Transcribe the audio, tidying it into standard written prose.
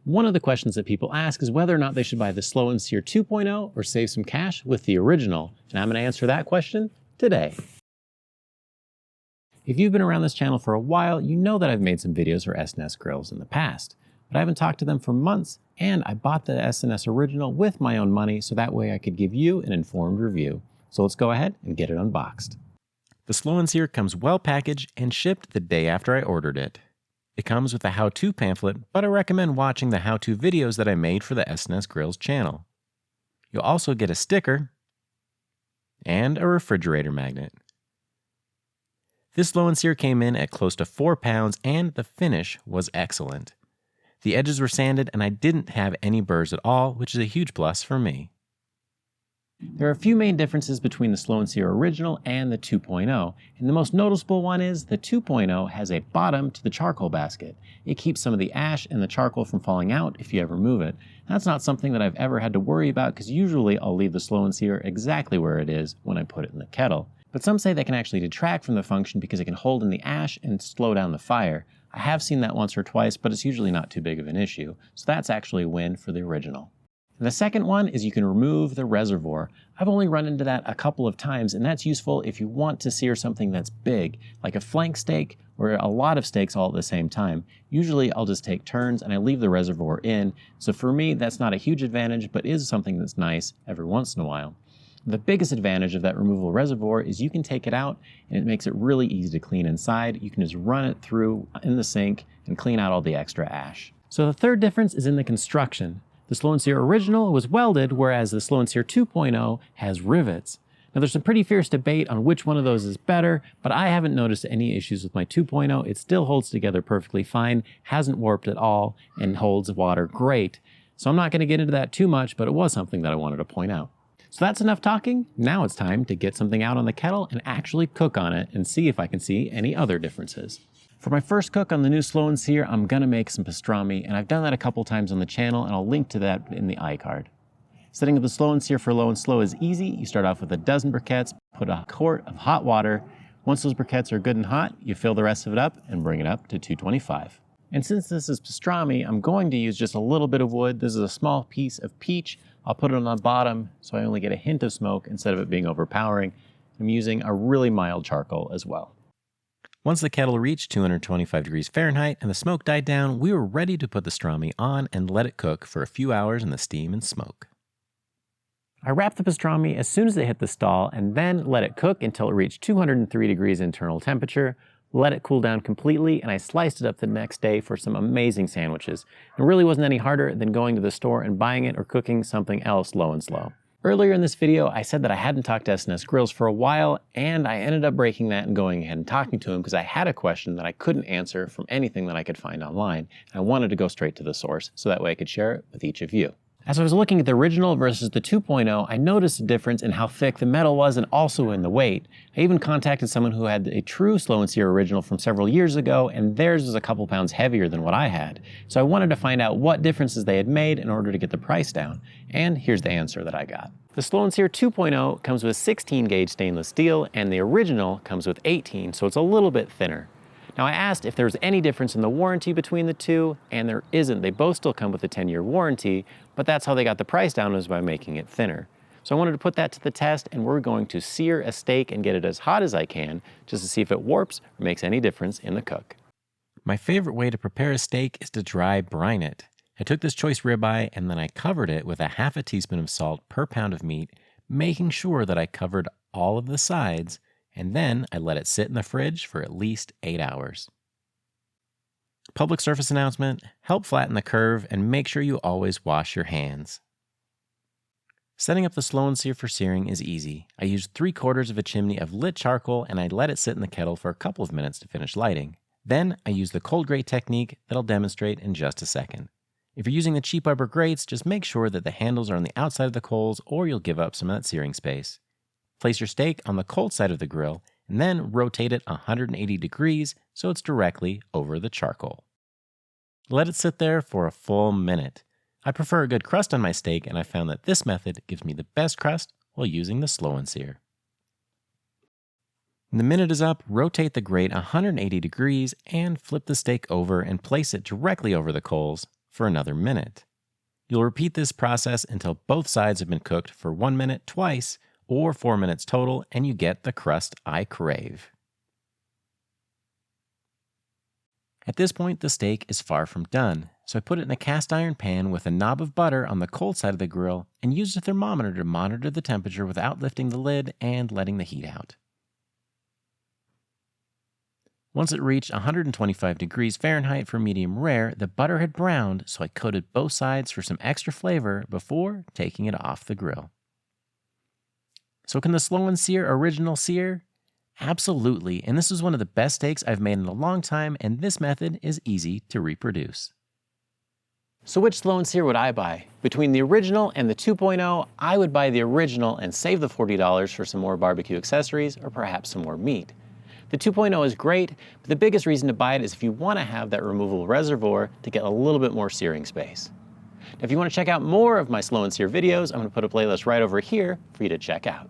One of the questions that people ask is whether or not they should buy the Slow and Sear 2.0 or save some cash with the original, and I'm going to answer that question today. If you've been around this channel for a while, you know that I've made some videos for S&S grills in the past, but I haven't talked to them for months, and I bought the S&S original with my own money so that way I could give you an informed review. So let's go ahead and get it unboxed. The Slow and Sear comes well packaged and shipped the day after I ordered it. It comes with a how-to pamphlet, but I recommend watching the how-to videos that I made for the S&S Grills channel. You'll also get a sticker and a refrigerator magnet. This Slow and Sear came in at close to 4 pounds and the finish was excellent. The edges were sanded and I didn't have any burrs at all, which is a huge plus for me. There are a few main differences between the Slow and Sear original and the 2.0, and the most noticeable one is the 2.0 has a bottom to the charcoal basket. It keeps some of the ash and the charcoal from falling out if you ever move it. That's not something that I've ever had to worry about because usually I'll leave the Slow and Sear exactly where it is when I put it in the kettle. But some say that can actually detract from the function because it can hold in the ash and slow down the fire. I have seen that once or twice, but it's usually not too big of an issue, so that's actually a win for the original. And the second one is you can remove the reservoir. I've only run into that a couple of times, and that's useful if you want to sear something that's big, like a flank steak or a lot of steaks all at the same time. Usually I'll just take turns and I leave the reservoir in, so for me that's not a huge advantage, but is something that's nice every once in a while. The biggest advantage of that removable reservoir is you can take it out and it makes it really easy to clean inside. You can just run it through in the sink and clean out all the extra ash. So the third difference is in the construction. The Slow and Sear original was welded, whereas the Slow and Sear 2.0 has rivets. Now there's some pretty fierce debate on which one of those is better, but I haven't noticed any issues with my 2.0. It still holds together perfectly fine, hasn't warped at all, and holds water great. So I'm not going to get into that too much, but it was something that I wanted to point out. So that's enough talking. Now it's time to get something out on the kettle and actually cook on it and see if I can see any other differences. For my first cook on the new Slow and Sear, I'm gonna make some pastrami, and I've done that a couple times on the channel, and I'll link to that in the iCard. Setting up the Slow and Sear for low and slow is easy. You start off with a dozen briquettes, put a quart of hot water. Once those briquettes are good and hot, you fill the rest of it up and bring it up to 225. And since this is pastrami, I'm going to use just a little bit of wood. This is a small piece of peach. I'll put it on the bottom so I only get a hint of smoke instead of it being overpowering. I'm using a really mild charcoal as well. Once the kettle reached 225 degrees Fahrenheit and the smoke died down, we were ready to put the pastrami on and let it cook for a few hours in the steam and smoke. I wrapped the pastrami as soon as it hit the stall and then let it cook until it reached 203 degrees internal temperature, let it cool down completely, and I sliced it up the next day for some amazing sandwiches. It really wasn't any harder than going to the store and buying it or cooking something else low and slow. Earlier in this video, I said that I hadn't talked to S&S Grills for a while, and I ended up breaking that and going ahead and talking to him because I had a question that I couldn't answer from anything that I could find online. And I wanted to go straight to the source, so that way I could share it with each of you. As I was looking at the original versus the 2.0, I noticed a difference in how thick the metal was and also in the weight. I even contacted someone who had a true Slow and Sear original from several years ago, and theirs was a couple pounds heavier than what I had. So I wanted to find out what differences they had made in order to get the price down. And here's the answer that I got. The Slow and Sear 2.0 comes with 16 gauge stainless steel, and the original comes with 18, so it's a little bit thinner. Now I asked if there was any difference in the warranty between the two, and there isn't. They both still come with a 10-year warranty, but that's how they got the price down, was by making it thinner. So I wanted to put that to the test, and we're going to sear a steak and get it as hot as I can, just to see if it warps or makes any difference in the cook. My favorite way to prepare a steak is to dry brine it. I took this choice ribeye and then I covered it with a half a teaspoon of salt per pound of meat, making sure that I covered all of the sides, and then I let it sit in the fridge for at least 8 hours. Public service announcement: help flatten the curve and make sure you always wash your hands. Setting up the Slow and Sear for searing is easy. I used 3/4 of a chimney of lit charcoal and I let it sit in the kettle for a couple of minutes to finish lighting. Then I used the cold grate technique that I'll demonstrate in just a second. If you're using the cheap rubber grates, just make sure that the handles are on the outside of the coals or you'll give up some of that searing space. Place your steak on the cold side of the grill and then rotate it 180 degrees so it's directly over the charcoal. Let it sit there for a full minute. I prefer a good crust on my steak, and I found that this method gives me the best crust while using the Slow and Sear. When the minute is up, rotate the grate 180 degrees and flip the steak over and place it directly over the coals, for another minute. You'll repeat this process until both sides have been cooked for 1 minute twice, or 4 minutes total, and you get the crust I crave. At this point, the steak is far from done, so I put it in a cast iron pan with a knob of butter on the cold side of the grill and used a thermometer to monitor the temperature without lifting the lid and letting the heat out. Once it reached 125 degrees Fahrenheit for medium rare, the butter had browned, so I coated both sides for some extra flavor before taking it off the grill. So can the Slow and Sear original sear? Absolutely, and this is one of the best steaks I've made in a long time, and this method is easy to reproduce. So which Slow and Sear would I buy? Between the original and the 2.0, I would buy the original and save the $40 for some more barbecue accessories or perhaps some more meat. The 2.0 is great, but the biggest reason to buy it is if you want to have that removable reservoir to get a little bit more searing space. Now, if you want to check out more of my Slow and Sear videos, I'm going to put a playlist right over here for you to check out.